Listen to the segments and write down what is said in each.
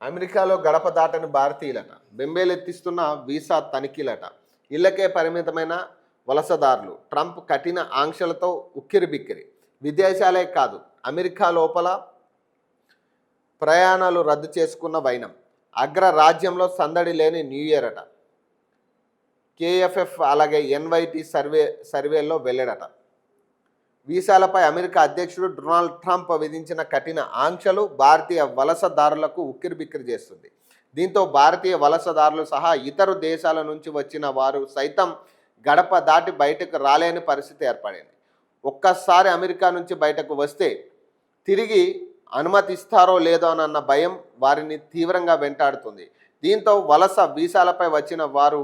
అమెరికాలో గడప దాటని భారతీయులట, బెంబేలెత్తిస్తున్న వీసా తనిఖీలట, ఇళ్లకే పరిమితమైన వలసదారులు, ట్రంప్ కఠిన ఆంక్షలతో ఉక్కిరిబిక్కిరి. విదేశాలే కాదు, అమెరికా లోపల ప్రయాణాలు రద్దు చేసుకున్న వైనం. అగ్రరాజ్యంలో సందడి లేని న్యూ ఇయర్ అట. కేఎఫ్ఎఫ్ అలాగే ఎన్వైటీ సర్వేల్లో వెళ్ళాడట. వీసాలపై అమెరికా అధ్యక్షుడు డొనాల్డ్ ట్రంప్ విధించిన కఠిన ఆంక్షలు భారతీయ వలసదారులకు ఉక్కిరిబిక్కిరి చేస్తుంది. దీంతో భారతీయ వలసదారులు సహా ఇతర దేశాల నుంచి వచ్చిన వారు సైతం గడప దాటి బయటకు రాలేని పరిస్థితి ఏర్పడింది. ఒక్కసారి అమెరికా నుంచి బయటకు వస్తే తిరిగి అనుమతిస్తారో లేదో అన్న భయం వారిని తీవ్రంగా వెంటాడుతుంది. దీంతో వలస వీసాలపై వచ్చిన వారు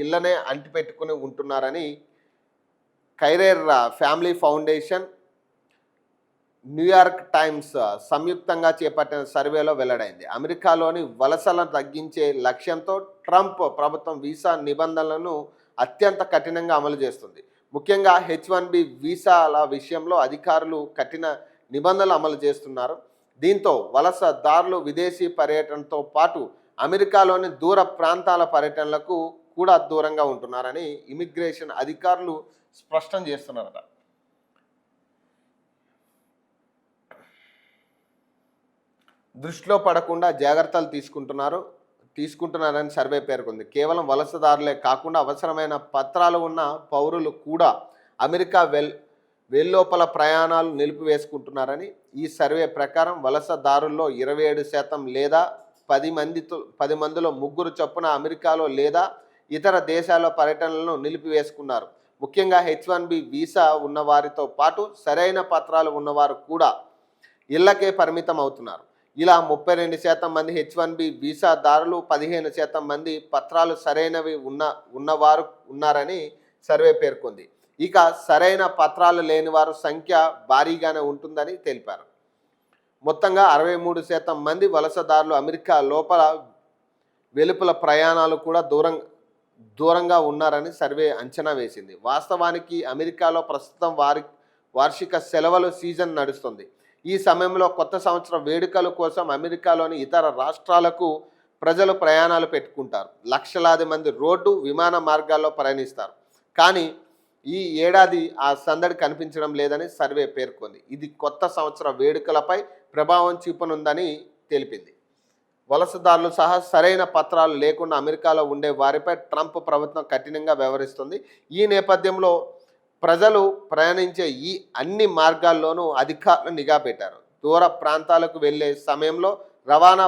ఇళ్లనే అంటిపెట్టుకుని ఉంటున్నారని కైరేర్ ఫ్యామిలీ ఫౌండేషన్, న్యూయార్క్ టైమ్స్ సంయుక్తంగా చేపట్టిన సర్వేలో వెల్లడైంది. అమెరికాలోని వలసలను తగ్గించే లక్ష్యంతో ట్రంప్ ప్రభుత్వం వీసా నిబంధనలను అత్యంత కఠినంగా అమలు చేస్తుంది. ముఖ్యంగా H-1B వీసాల విషయంలో అధికారులు కఠిన నిబంధనలు అమలు చేస్తున్నారు. దీంతో వలసదారులు విదేశీ పర్యటనతో పాటు అమెరికాలోని దూర ప్రాంతాల పర్యటనలకు కూడా దూరంగా ఉంటున్నారని ఇమిగ్రేషన్ అధికారులు స్పష్టం చేస్తున్నారట. దృష్టిలో పడకుండా జాగ్రత్తలు తీసుకుంటున్నారని సర్వే పేర్కొంది. కేవలం వలసదారులే కాకుండా అవసరమైన పత్రాలు ఉన్న పౌరులు కూడా అమెరికా వెల్లోపల ప్రయాణాలు నిలిపివేసుకుంటున్నారని ఈ సర్వే ప్రకారం వలసదారుల్లో 27% లేదా 10 మందిలో 3 చొప్పున అమెరికాలో లేదా ఇతర దేశాల పర్యటనలను నిలిపివేసుకున్నారు. ముఖ్యంగా H-1B వీసా ఉన్నవారితో పాటు సరైన పత్రాలు ఉన్నవారు కూడా ఇళ్లకే పరిమితం అవుతున్నారు. ఇలా 32% మంది H-1B వీసాదారులు, 15% మంది పత్రాలు సరైనవి ఉన్నవారు ఉన్నారని సర్వే పేర్కొంది. ఇక సరైన పత్రాలు లేని వారు సంఖ్య భారీగానే ఉంటుందని తెలిపారు. మొత్తంగా 63% మంది వలసదారులు అమెరికా లోపల వెలుపల ప్రయాణాలు కూడా దూరంగా ఉన్నారని సర్వే అంచనా వేసింది. వాస్తవానికి అమెరికాలో ప్రస్తుతం వార్షిక సెలవుల సీజన్ నడుస్తుంది. ఈ సమయంలో కొత్త సంవత్సర వేడుకల కోసం అమెరికాలోని ఇతర రాష్ట్రాలకు ప్రజలు ప్రయాణాలు పెట్టుకుంటారు. లక్షలాది మంది రోడ్డు, విమాన మార్గాల్లో ప్రయాణిస్తారు. కానీ ఈ ఏడాది ఆ సందడి కనిపించడం లేదని సర్వే పేర్కొంది. ఇది కొత్త సంవత్సర వేడుకలపై ప్రభావం చూపనుందని తెలిపింది. వలసదారులు సహా సరైన పత్రాలు లేకుండా అమెరికాలో ఉండే వారిపై ట్రంప్ ప్రభుత్వం కఠినంగా వ్యవహరిస్తుంది. ఈ నేపథ్యంలో ప్రజలు ప్రయాణించే ఈ అన్ని మార్గాల్లోనూ అధికారులు నిఘా పెట్టారు. దూర ప్రాంతాలకు వెళ్లే సమయంలో రవాణా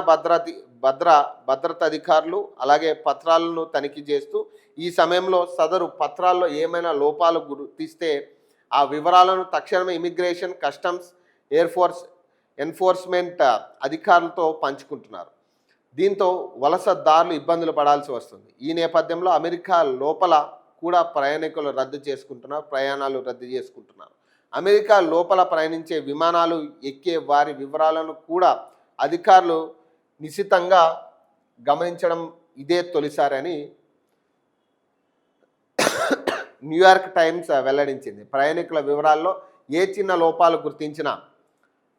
భద్రత అధికారులు అలాగే పత్రాలను తనిఖీ చేస్తూ ఈ సమయంలో సదరు పత్రాల్లో ఏమైనా లోపాలు గుర్తిస్తే ఆ వివరాలను తక్షణమే ఇమిగ్రేషన్, కస్టమ్స్, ఎన్ఫోర్స్మెంట్ అధికారులతో పంచుకుంటున్నారు. దీంతో వలసదారులు ఇబ్బందులు పడాల్సి వస్తుంది. ఈ నేపథ్యంలో అమెరికా లోపల కూడా ప్రయాణాలు రద్దు చేసుకుంటున్నారు. అమెరికా లోపల ప్రయాణించే విమానాలు ఎక్కే వారి వివరాలను కూడా అధికారులు నిశితంగా గమనించడం ఇదే తొలిసారని న్యూయార్క్ టైమ్స్ వెల్లడించింది. ప్రయాణికుల వివరాల్లో ఏ చిన్న లోపాలు గుర్తించినా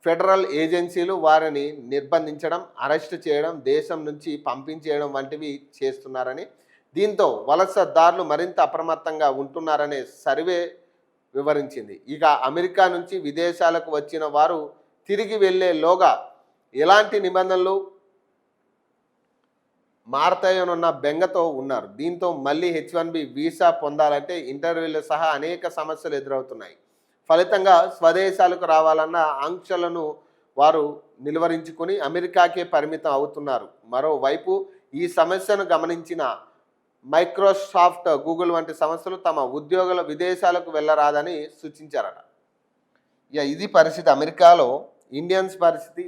ఫెడరల్ ఏజెన్సీలు వారిని నిర్బంధించడం, అరెస్టు చేయడం, దేశం నుంచి పంపించేయడం వంటివి చేస్తున్నారని, దీంతో వలసదారులు మరింత అప్రమత్తంగా ఉంటున్నారనే సర్వే వివరించింది. ఇక అమెరికా నుంచి విదేశాలకు వచ్చిన వారు తిరిగి వెళ్లేలోగా ఎలాంటి నిబంధనలు మారతాయోనన్న బెంగతో ఉన్నారు. దీంతో మళ్ళీ H-1B వీసా పొందాలంటే ఇంటర్వ్యూలు సహా అనేక సమస్యలు ఎదురవుతున్నాయి. ఫలితంగా స్వదేశాలకు రావాలన్న ఆంక్షలను వారు నిలువరించుకొని అమెరికాకే పరిమితం అవుతున్నారు. మరోవైపు ఈ సమస్యను గమనించిన మైక్రోసాఫ్ట్, గూగుల్ వంటి సంస్థలు తమ ఉద్యోగుల విదేశాలకు వెళ్ళరాదని సూచించారట. ఇది పరిస్థితి. అమెరికాలో ఇండియన్స్ పరిస్థితి.